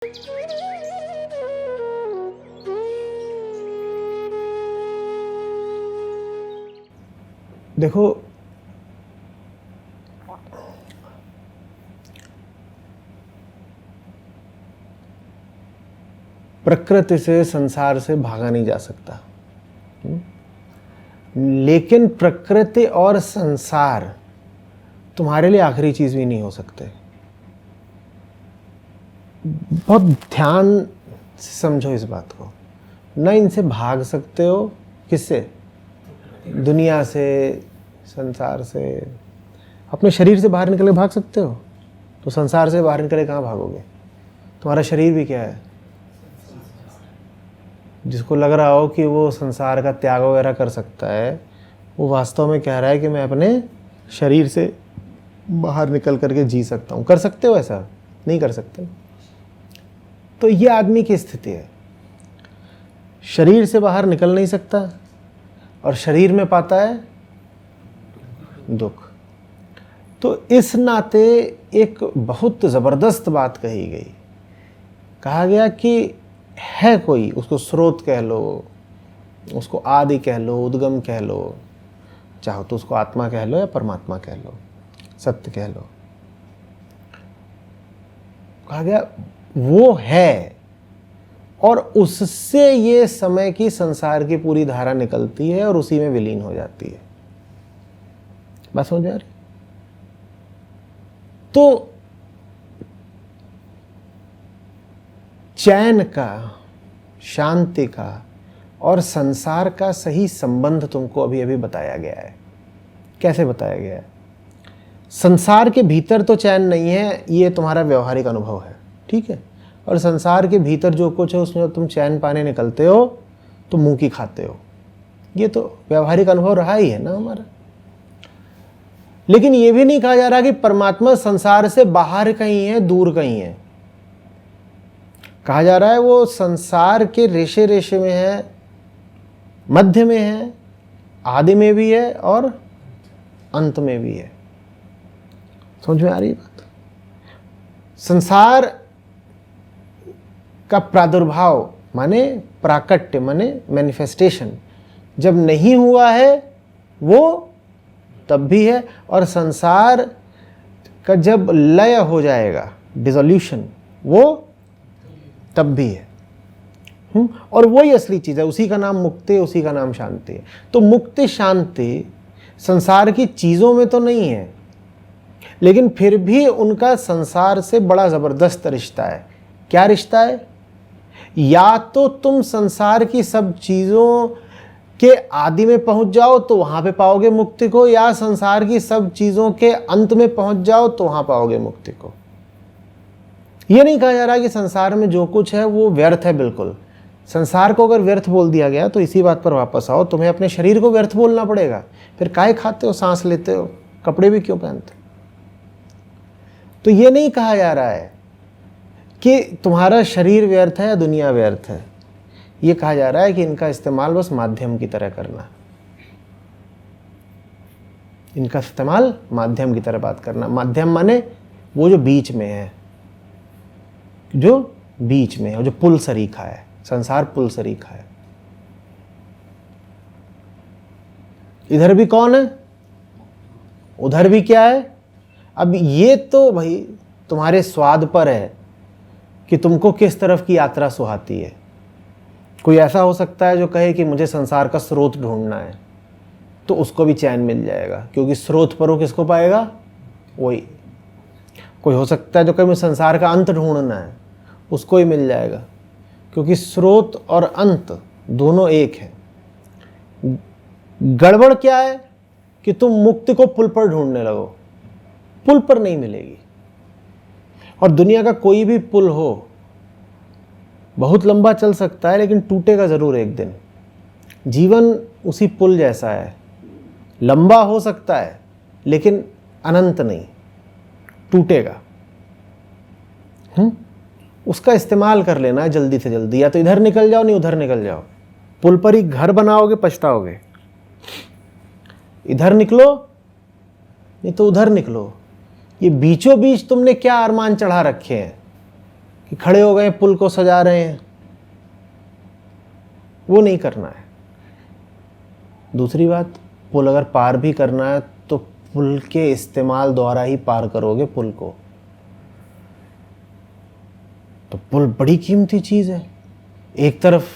देखो, प्रकृति से, संसार से भागा नहीं जा सकता, लेकिन प्रकृति और संसार तुम्हारे लिए आखिरी चीज भी नहीं हो सकते। बहुत ध्यान से समझो इस बात को। ना इनसे भाग सकते हो, किससे? दुनिया से, संसार से। अपने शरीर से बाहर निकले भाग सकते हो, तो संसार से बाहर निकले कहाँ भागोगे? तुम्हारा शरीर भी क्या है? जिसको लग रहा हो कि वो संसार का त्याग वगैरह कर सकता है, वो वास्तव में कह रहा है कि मैं अपने शरीर से बाहर निकल करके जी सकता हूँ। कर सकते हो ऐसा? नहीं कर सकते। तो ये आदमी की स्थिति है, शरीर से बाहर निकल नहीं सकता और शरीर में पाता है दुख। तो इस नाते एक बहुत ज़बरदस्त बात कही गई। कहा गया कि है कोई, उसको स्रोत कह लो, उसको आदि कह लो, उद्गम कह लो, चाहो तो उसको आत्मा कह लो या परमात्मा कह लो, सत्य कह लो। कहा गया वो है, और उससे ये समय की संसार की पूरी धारा निकलती है और उसी में विलीन हो जाती है। बात समझ आ रही? तो चैन का, शांति का और संसार का सही संबंध तुमको अभी अभी बताया गया है। कैसे बताया गया है? संसार के भीतर तो चैन नहीं है, ये तुम्हारा व्यवहारिक अनुभव है, ठीक है। और संसार के भीतर जो कुछ है उसमें तुम चैन पाने निकलते हो तो मुंह की खाते हो, ये तो व्यवहारिक अनुभव रहा ही है ना हमारा। लेकिन ये भी नहीं कहा जा रहा कि परमात्मा संसार से बाहर कहीं है, दूर कहीं है। कहा जा रहा है वो संसार के रेशे रेशे में है, मध्य में है, आदि में भी है और अंत में भी है। समझ में आ रही है बात? संसार का प्रादुर्भाव माने प्राकट्य, माने मैनिफेस्टेशन, जब नहीं हुआ है वो तब भी है, और संसार का जब लय हो जाएगा, डिसोल्यूशन, वो तब भी है। और वही असली चीज है, उसी का नाम मुक्ति है, उसी का नाम शांति है। तो मुक्ति शांति संसार की चीजों में तो नहीं है, लेकिन फिर भी उनका संसार से बड़ा जबरदस्त रिश्ता है। क्या रिश्ता है? या तो तुम संसार की सब चीजों के आदि में पहुंच जाओ तो वहां पे पाओगे मुक्ति को, या संसार की सब चीजों के अंत में पहुंच जाओ तो वहां पाओगे मुक्ति को। यह नहीं कहा जा रहा कि संसार में जो कुछ है वो व्यर्थ है। बिल्कुल, संसार को अगर व्यर्थ बोल दिया गया तो इसी बात पर वापस आओ, तुम्हें अपने शरीर को व्यर्थ बोलना पड़ेगा। फिर काहे खाते हो, सांस लेते हो, कपड़े भी क्यों पहनते हो? तो ये नहीं कहा जा रहा है कि तुम्हारा शरीर व्यर्थ है या दुनिया व्यर्थ है। ये कहा जा रहा है कि इनका इस्तेमाल बस माध्यम की तरह करना, इनका इस्तेमाल माध्यम की तरह बात करना। माध्यम माने वो जो बीच में है, जो बीच में है, जो पुल सरीखा है। संसार पुल सरीखा है। इधर भी कौन है, उधर भी क्या है। अब ये तो भाई तुम्हारे स्वाद पर है कि तुमको किस तरफ की यात्रा सुहाती है। कोई ऐसा हो सकता है जो कहे कि मुझे संसार का स्रोत ढूंढना है, तो उसको भी चैन मिल जाएगा, क्योंकि स्रोत पर वो किसको पाएगा? वही। कोई हो सकता है जो कहे मुझे संसार का अंत ढूंढना है, उसको ही मिल जाएगा, क्योंकि स्रोत और अंत दोनों एक है। गड़बड़ क्या है कि तुम मुक्ति को पुल पर ढूंढने लगो। पुल पर नहीं मिलेगी। और दुनिया का कोई भी पुल हो, बहुत लंबा चल सकता है लेकिन टूटेगा जरूर एक दिन। जीवन उसी पुल जैसा है, लंबा हो सकता है लेकिन अनंत नहीं, टूटेगा। उसका इस्तेमाल कर लेना है जल्दी से जल्दी। या तो इधर निकल जाओ, नहीं उधर निकल जाओ। पुल पर ही घर बनाओगे, पछताओगे। इधर निकलो नहीं तो उधर निकलो। ये बीचों बीच तुमने क्या अरमान चढ़ा रखे हैं कि खड़े हो गए पुल को सजा रहे हैं, वो नहीं करना है। दूसरी बात, पुल अगर पार भी करना है तो पुल के इस्तेमाल द्वारा ही पार करोगे पुल को। तो पुल बड़ी कीमती चीज़ है। एक तरफ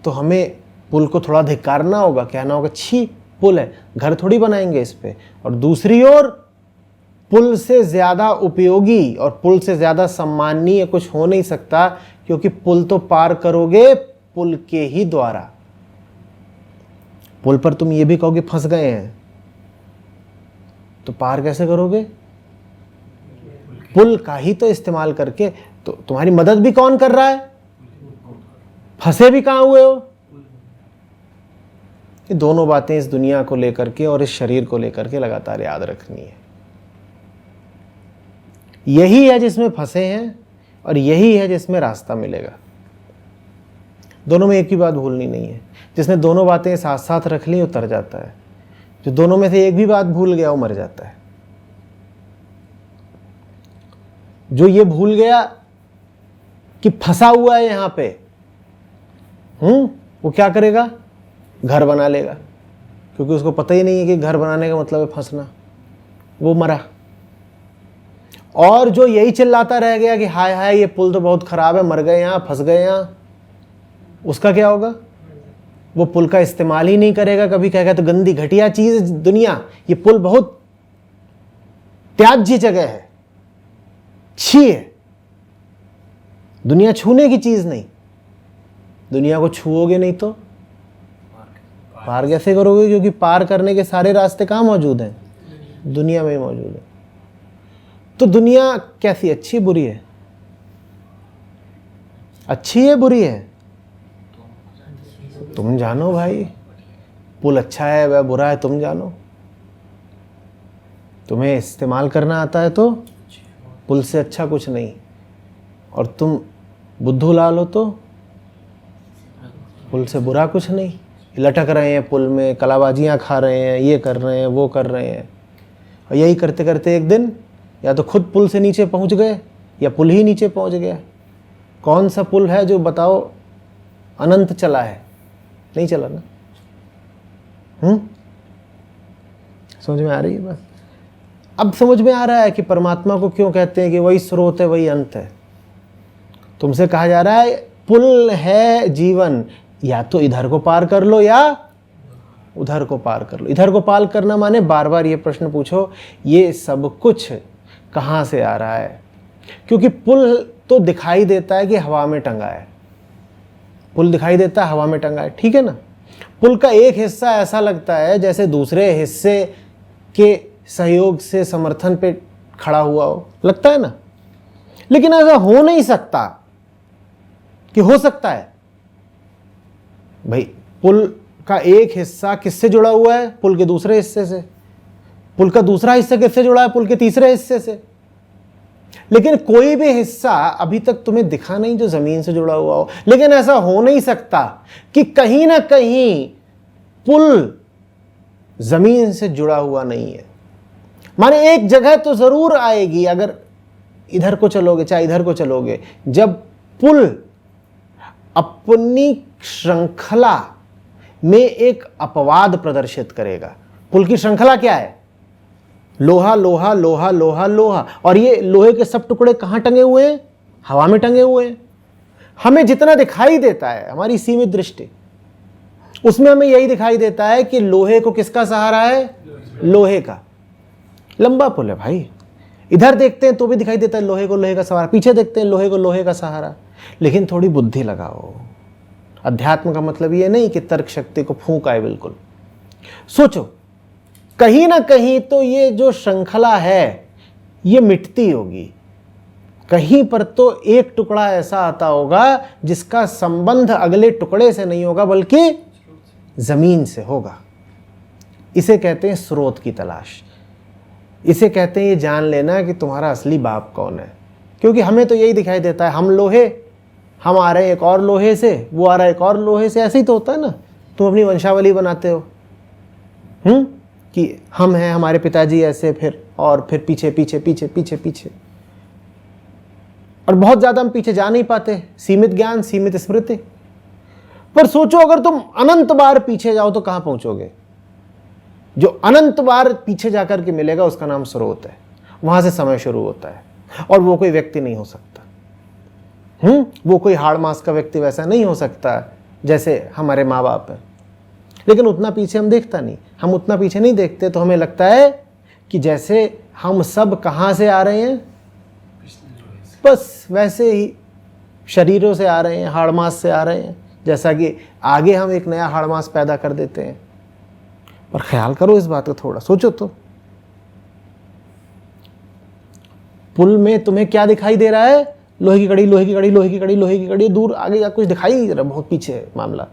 तो हमें पुल को थोड़ा धिक्कारना होगा, कहना होगा छी पुल है, घर थोड़ी बनाएंगे इस पे। और दूसरी ओर पुल से ज़्यादा उपयोगी और पुल से ज़्यादा सम्माननीय कुछ हो नहीं सकता, क्योंकि पुल तो पार करोगे पुल के ही द्वारा। पुल पर तुम ये भी कहोगे फंस गए हैं, तो पार कैसे करोगे? पुल का ही तो इस्तेमाल करके। तो तुम्हारी मदद भी कौन कर रहा है? फंसे भी कहां हुए हो? ये दोनों बातें इस दुनिया को लेकर के और इस शरीर को लेकर के लगातार याद रखनी है। यही है जिसमें फंसे हैं और यही है जिसमें रास्ता मिलेगा। दोनों में एक ही बात भूलनी नहीं है। जिसने दोनों बातें साथ साथ रख ली उतर जाता है, जो दोनों में से एक भी बात भूल गया वो मर जाता है। जो ये भूल गया कि फंसा हुआ है यहां पे, वो क्या करेगा? घर बना लेगा, क्योंकि उसको पता ही नहीं है कि घर बनाने का मतलब है फंसना। वो मरा। और जो यही चिल्लाता रह गया कि हाय हाय ये पुल तो बहुत खराब है, मर गए यहां, फंस गए यहां, उसका क्या होगा? वो पुल का इस्तेमाल ही नहीं करेगा कभी। कहेगा तो गंदी घटिया चीज दुनिया, ये पुल बहुत त्याज्य जगह है, छी है, दुनिया छूने की चीज नहीं। दुनिया को छुओगे नहीं तो पार कैसे करोगे? क्योंकि पार करने के सारे रास्ते कहाँ मौजूद हैं? दुनिया में ही मौजूद है। तो दुनिया कैसी, अच्छी बुरी है? अच्छी है बुरी है? तुम जानो भाई। पुल अच्छा है वह बुरा है, तुम जानो। तुम्हें इस्तेमाल करना आता है तो पुल से अच्छा कुछ नहीं, और तुम बुद्धू लाल हो तो पुल से बुरा कुछ नहीं। लटक रहे हैं पुल में, कलाबाजियाँ खा रहे हैं, ये कर रहे हैं, वो कर रहे हैं, और यही करते करते एक दिन या तो खुद पुल से नीचे पहुंच गए या पुल ही नीचे पहुंच गया। कौन सा पुल है जो बताओ अनंत चला है? नहीं चला ना। समझ में आ रही है बात? अब समझ में आ रहा है कि परमात्मा को क्यों कहते हैं कि वही स्रोत है वही अंत है। तुमसे कहा जा रहा है पुल है जीवन, या तो इधर को पार कर लो या उधर को पार कर लो। इधर को पार करना माने बार बार ये प्रश्न पूछो, ये सब कुछ कहाँ से आ रहा है? क्योंकि पुल तो दिखाई देता है कि हवा में टंगा है। पुल दिखाई देता है हवा में टंगा है, ठीक है ना। पुल का एक हिस्सा ऐसा लगता है जैसे दूसरे हिस्से के सहयोग से समर्थन पे खड़ा हुआ हो, लगता है ना। लेकिन ऐसा हो नहीं सकता। कि हो सकता है भाई? पुल का एक हिस्सा किससे जुड़ा हुआ है? पुल के दूसरे हिस्से से। पुल का दूसरा हिस्सा किससे जुड़ा है? पुल के तीसरे हिस्से से। लेकिन कोई भी हिस्सा अभी तक तुम्हें दिखा नहीं जो जमीन से जुड़ा हुआ हो। लेकिन ऐसा हो नहीं सकता कि कहीं ना कहीं पुल जमीन से जुड़ा हुआ नहीं है। माने एक जगह तो जरूर आएगी, अगर इधर को चलोगे चाहे इधर को चलोगे, जब पुल अपनी श्रृंखला में एक अपवाद प्रदर्शित करेगा। पुल की श्रृंखला क्या है? लोहा लोहा लोहा लोहा लोहा, और ये लोहे के सब टुकड़े कहां टंगे हुए हैं? हवा में टंगे हुए हैं। हमें जितना दिखाई देता है, हमारी सीमित दृष्टि, उसमें हमें यही दिखाई देता है कि लोहे को किसका सहारा है? लोहे का। लंबा पुल है भाई। इधर देखते हैं तो भी दिखाई देता है लोहे को लोहे का सहारा, पीछे देखते हैं लोहे को लोहे का सहारा। लेकिन थोड़ी बुद्धि लगाओ। अध्यात्म का मतलब ये नहीं कि तर्क शक्ति को फूंक आए। बिल्कुल सोचो, कहीं ना कहीं तो ये जो श्रृंखला है ये मिटती होगी। कहीं पर तो एक टुकड़ा ऐसा आता होगा जिसका संबंध अगले टुकड़े से नहीं होगा बल्कि जमीन से होगा। इसे कहते हैं स्रोत की तलाश। इसे कहते हैं ये जान लेना कि तुम्हारा असली बाप कौन है। क्योंकि हमें तो यही दिखाई देता है, हम लोहे, हम आ रहे हैं एक और लोहे से, वो आ रहा है एक और लोहे से। ऐसे ही तो होता है ना। तुम अपनी वंशावली बनाते हो कि हम हैं, हमारे पिताजी ऐसे, फिर और फिर पीछे पीछे पीछे पीछे पीछे। और बहुत ज़्यादा हम पीछे जा नहीं पाते, सीमित ज्ञान, सीमित स्मृति। पर सोचो अगर तुम अनंत बार पीछे जाओ तो कहाँ पहुँचोगे? जो अनंत बार पीछे जाकर के मिलेगा उसका नाम स्रोत है, वहाँ से समय शुरू होता है। और वो कोई व्यक्ति नहीं हो सकता, वो कोई हाड़ मास का व्यक्ति वैसा नहीं हो सकता जैसे हमारे माँ बाप हैं। लेकिन उतना पीछे हम देखता नहीं, हम उतना पीछे नहीं देखते, तो हमें लगता है कि जैसे हम सब कहाँ से आ रहे हैं, बस वैसे ही शरीरों से आ रहे हैं, हाड़ मास से आ रहे हैं, जैसा कि आगे हम एक नया हाड़ मास पैदा कर देते हैं। पर ख्याल करो इस बात का, थोड़ा सोचो तो। पुल में तुम्हें क्या दिखाई दे रहा है? लोहे की कड़ी, लोहे की कड़ी, लोहे की कड़ी, लोहे की कड़ी। दूर आगे जा कुछ दिखाई नहीं दे रहा, बहुत पीछे है मामला।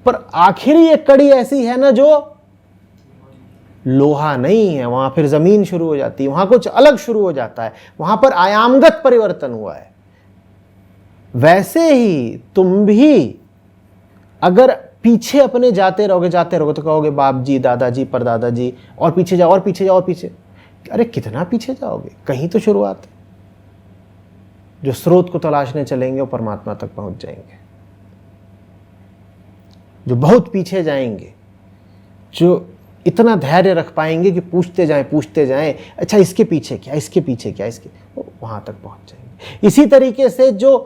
पर आखिरी एक कड़ी ऐसी है ना जो लोहा नहीं है, वहां फिर जमीन शुरू हो जाती है, वहां कुछ अलग शुरू हो जाता है, वहां पर आयामगत परिवर्तन हुआ है। वैसे ही तुम भी अगर पीछे अपने जाते रहोगे तो कहोगे बाप जी, दादाजी, परदादाजी, और पीछे जाओ और पीछे जाओ और पीछे। अरे कितना पीछे जाओगे? कहीं तो शुरुआत है। जो स्रोत को तलाशने चलेंगे वो परमात्मा तक पहुंच जाएंगे। जो बहुत पीछे जाएंगे, जो इतना धैर्य रख पाएंगे कि पूछते जाएं, अच्छा इसके पीछे क्या, इसके पीछे क्या, इसके, वहां तक पहुंच जाएंगे। इसी तरीके से जो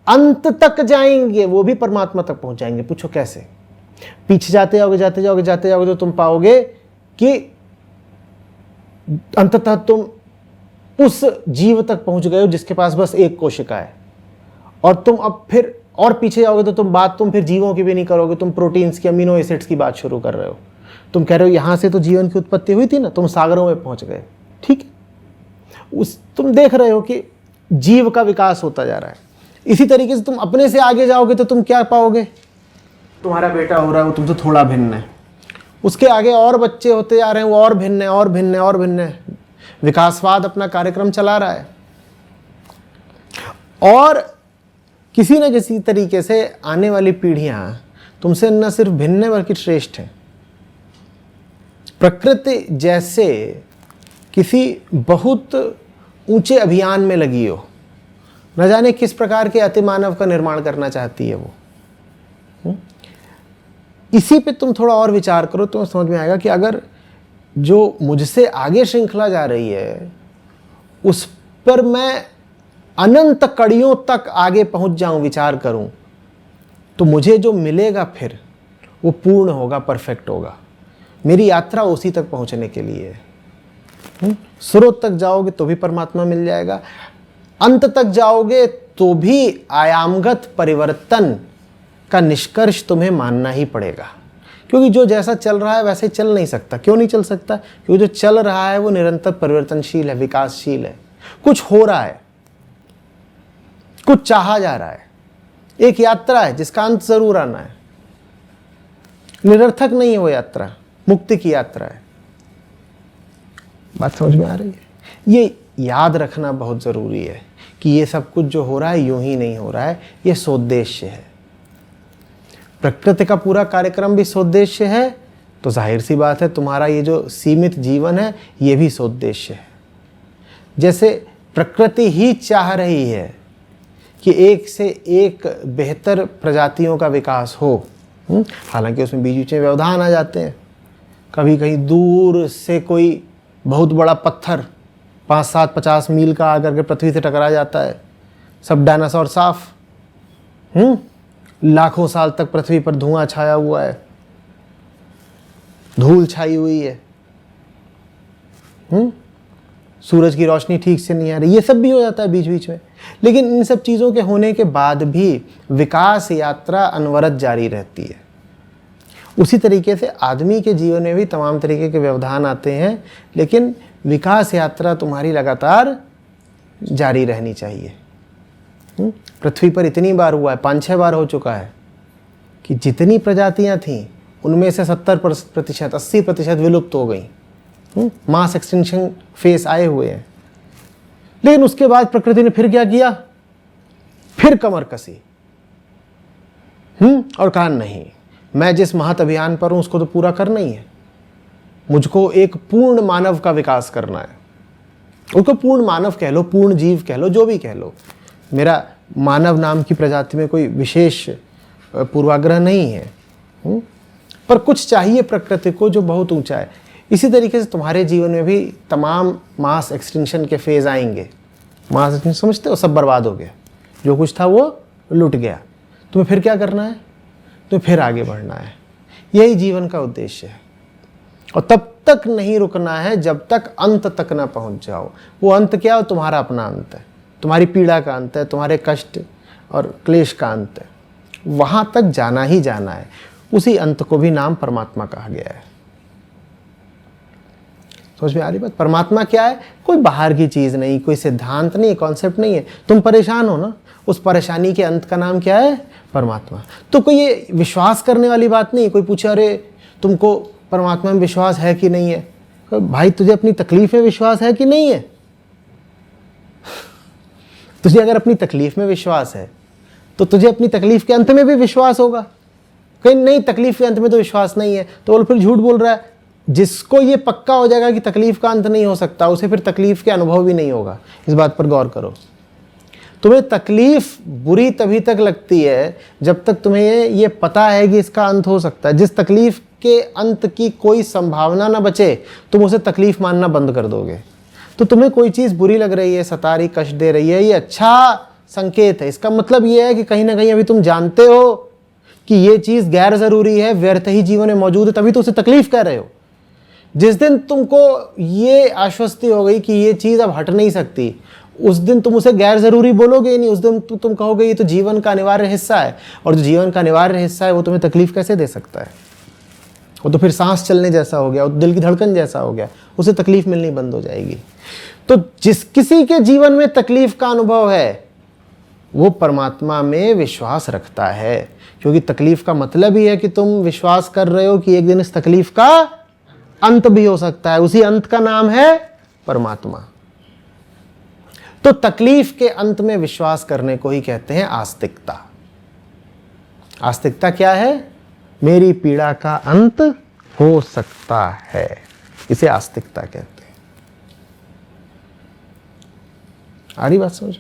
अंत तक जाएंगे वो भी परमात्मा तक पहुंच जाएंगे। पूछो कैसे? पीछे जाते जाओगे तो तुम पाओगे कि अंततः तुम उस जीव तक पहुंच गए हो जिसके पास बस एक कोशिका है। और तुम अब फिर और पीछे जाओगे तो तुम फिर जीवों की भी नहीं करोगे, तुम प्रोटीन्स की, अमीनो एसिड्स की बात शुरू कर रहे हो। तुम कह रहे हो यहां से तो जीवन की उत्पत्ति हुई थी ना, तुम सागरों में पहुंच गए। ठीक है, तुम देख रहे हो कि जीव का विकास होता जा रहा है। इसी तरीके से तुम अपने से आगे जाओगे तो तुम क्या पाओगे? तुम्हारा बेटा हो रहा है वो तुमसे थोड़ा भिन्न है, उसके आगे और बच्चे होते जा रहे हैं, वो और भिन्न है, और भिन्न है, और भिन्न है। विकासवाद अपना कार्यक्रम चला रहा है। और किसी न किसी तरीके से आने वाली पीढ़ियां तुमसे न सिर्फ भिन्न है बल्कि श्रेष्ठ हैं। प्रकृति जैसे किसी बहुत ऊंचे अभियान में लगी हो, न जाने किस प्रकार के अतिमानव का निर्माण करना चाहती है वो। इसी पे तुम थोड़ा और विचार करो तो समझ में आएगा कि अगर जो मुझसे आगे श्रृंखला जा रही है उस पर मैं अनंत कड़ियों तक आगे पहुंच जाऊं, विचार करूं, तो मुझे जो मिलेगा फिर वो पूर्ण होगा, परफेक्ट होगा। मेरी यात्रा उसी तक पहुंचने के लिए है। स्रोत तक जाओगे तो भी परमात्मा मिल जाएगा, अंत तक जाओगे तो भी आयामगत परिवर्तन का निष्कर्ष तुम्हें मानना ही पड़ेगा। क्योंकि जो जैसा चल रहा है वैसे चल नहीं सकता। क्यों नहीं चल सकता? क्योंकि जो चल रहा है वो निरंतर परिवर्तनशील है, विकासशील है। कुछ हो रहा है, कुछ चाहा जा रहा है, एक यात्रा है जिसका अंत जरूर आना है। निरर्थक नहीं है वो यात्रा, मुक्ति की यात्रा है। बात समझ में आ रही है? ये याद रखना बहुत जरूरी है कि ये सब कुछ जो हो रहा है यूं ही नहीं हो रहा है, ये सोद्देश्य है। प्रकृति का पूरा कार्यक्रम भी सोद्देश्य है, तो जाहिर सी बात है तुम्हारा ये जो सीमित जीवन है ये भी सोद्देश्य है। जैसे प्रकृति ही चाह रही है कि एक से एक बेहतर प्रजातियों का विकास हो, हालांकि उसमें बीच बीच में व्यवधान आ जाते हैं। कभी कहीं दूर से कोई बहुत बड़ा पत्थर 5-7-50 मील का आकर के पृथ्वी से टकरा जाता है, सब डायनासोर साफ, लाखों साल तक पृथ्वी पर धुआं छाया हुआ है, धूल छाई हुई है, सूरज की रोशनी ठीक से नहीं आ रही, ये सब भी हो जाता है बीच बीच में। लेकिन इन सब चीज़ों के होने के बाद भी विकास यात्रा अनवरत जारी रहती है। उसी तरीके से आदमी के जीवन में भी तमाम तरीके के व्यवधान आते हैं, लेकिन विकास यात्रा तुम्हारी लगातार जारी रहनी चाहिए। पृथ्वी पर इतनी बार हुआ है, 5-6 बार हो चुका है कि जितनी प्रजातियां थीं उनमें से 70%, 80% विलुप्त हो गई। मास एक्सटिंक्शन फेस आए हुए हैं। लेकिन उसके बाद प्रकृति ने फिर क्या किया? फिर कमर कसी और कहा नहीं, मैं जिस महत अभियान पर हूं उसको तो पूरा करना ही है। मुझको एक पूर्ण मानव का विकास करना है। उसको पूर्ण मानव कह लो, पूर्ण जीव कह लो, जो भी कह लो, मेरा मानव नाम की प्रजाति में कोई विशेष पूर्वाग्रह नहीं है, पर कुछ चाहिए प्रकृति को जो बहुत ऊंचा है। इसी तरीके से तुम्हारे जीवन में भी तमाम मास एक्सटिंक्शन के फेज आएंगे। मास एक्सटिंक्शन समझते हो, सब बर्बाद हो गया, जो कुछ था वो लुट गया। तुम्हें फिर क्या करना है? तुम्हें फिर आगे बढ़ना है। यही जीवन का उद्देश्य है, और तब तक नहीं रुकना है जब तक अंत तक ना पहुंच जाओ। वो अंत क्या हो? तुम्हारा अपना अंत है, तुम्हारी पीड़ा का अंत है, तुम्हारे कष्ट और क्लेश का अंत है। वहां तक जाना ही जाना है। उसी अंत को भी नाम परमात्मा कहा गया है। समझ में आ रही बात? परमात्मा क्या है? कोई बाहर की चीज नहीं, कोई सिद्धांत नहीं, कॉन्सेप्ट नहीं है। तुम परेशान हो ना, उस परेशानी के अंत का नाम क्या है? परमात्मा। तो कोई ये विश्वास करने वाली बात नहीं। कोई पूछे अरे तुमको परमात्मा में विश्वास है कि नहीं है? भाई तुझे अपनी तकलीफ में विश्वास है कि नहीं है? तुझे अगर अपनी तकलीफ में विश्वास है तो तुझे अपनी तकलीफ के अंत में भी विश्वास होगा। कहीं नहीं, तकलीफ के अंत में तो विश्वास नहीं है, तो बोल फिर झूठ बोल रहा है। जिसको ये पक्का हो जाएगा कि तकलीफ का अंत नहीं हो सकता, उसे फिर तकलीफ के अनुभव भी नहीं होगा। इस बात पर गौर करो। तुम्हें तकलीफ बुरी तभी तक लगती है जब तक तुम्हें ये पता है कि इसका अंत हो सकता है। जिस तकलीफ के अंत की कोई संभावना ना बचे, तुम उसे तकलीफ मानना बंद कर दोगे। तो तुम्हें कोई चीज़ बुरी लग रही है, सता रही, कष्ट दे रही है, ये अच्छा संकेत है। इसका मतलब ये है कि कहीं ना कहीं अभी तुम जानते हो कि ये चीज़ गैर ज़रूरी है, व्यर्थ ही जीवन में मौजूद है, तभी तो उसे तकलीफ कह रहे हो। जिस दिन तुमको ये आश्वस्ति हो गई कि ये चीज़ अब हट नहीं सकती, उस दिन तुम उसे गैर ज़रूरी बोलोगे ही नहीं। उस दिन तुम कहोगे ये तो जीवन का अनिवार्य हिस्सा है, और जो जीवन का अनिवार्य हिस्सा है वो तुम्हें तकलीफ कैसे दे सकता है? वो तो फिर सांस चलने जैसा हो गया, वो दिल की धड़कन जैसा हो गया, उसे तकलीफ मिलनी बंद हो जाएगी। तो जिस किसी के जीवन में तकलीफ का अनुभव है वो परमात्मा में विश्वास रखता है, क्योंकि तकलीफ का मतलब ही है कि तुम विश्वास कर रहे हो कि एक दिन इस तकलीफ का अंत भी हो सकता है। उसी अंत का नाम है परमात्मा। तो तकलीफ के अंत में विश्वास करने को ही कहते हैं आस्तिकता। आस्तिकता क्या है? मेरी पीड़ा का अंत हो सकता है, इसे आस्तिकता कहते हैं। आ रही बात समझ?